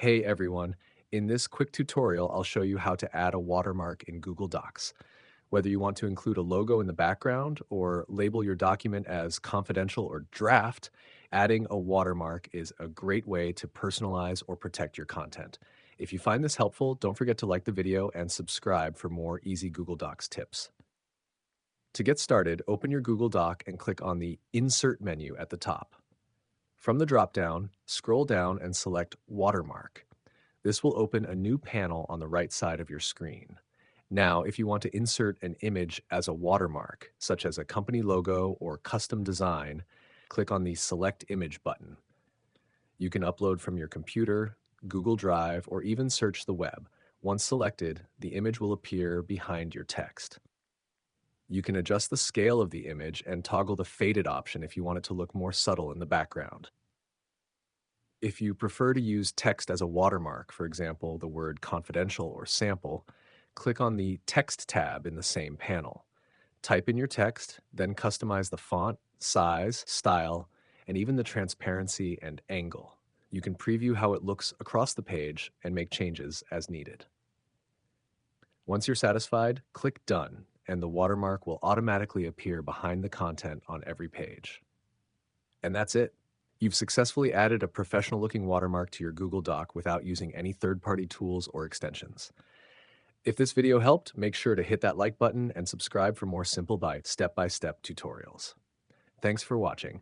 Hey everyone, in this quick tutorial, I'll show you how to add a watermark in Google Docs. Whether you want to include a logo in the background or label your document as confidential or draft, adding a watermark is a great way to personalize or protect your content. If you find this helpful, don't forget to like the video and subscribe for more easy Google Docs tips. To get started, open your Google Doc and click on the Insert menu at the top. From the dropdown, scroll down and select Watermark. This will open a new panel on the right side of your screen. Now, if you want to insert an image as a watermark, such as a company logo or custom design, click on the Select Image button. You can upload from your computer, Google Drive, or even search the web. Once selected, the image will appear behind your text. You can adjust the scale of the image and toggle the faded option if you want it to look more subtle in the background. If you prefer to use text as a watermark, for example, the word confidential or sample, click on the Text tab in the same panel. Type in your text, then customize the font, size, style, and even the transparency and angle. You can preview how it looks across the page and make changes as needed. Once you're satisfied, click Done, and the watermark will automatically appear behind the content on every page. And that's it. You've successfully added a professional-looking watermark to your Google Doc without using any third-party tools or extensions. If this video helped, make sure to hit that like button and subscribe for more simple step-by-step tutorials. Thanks for watching.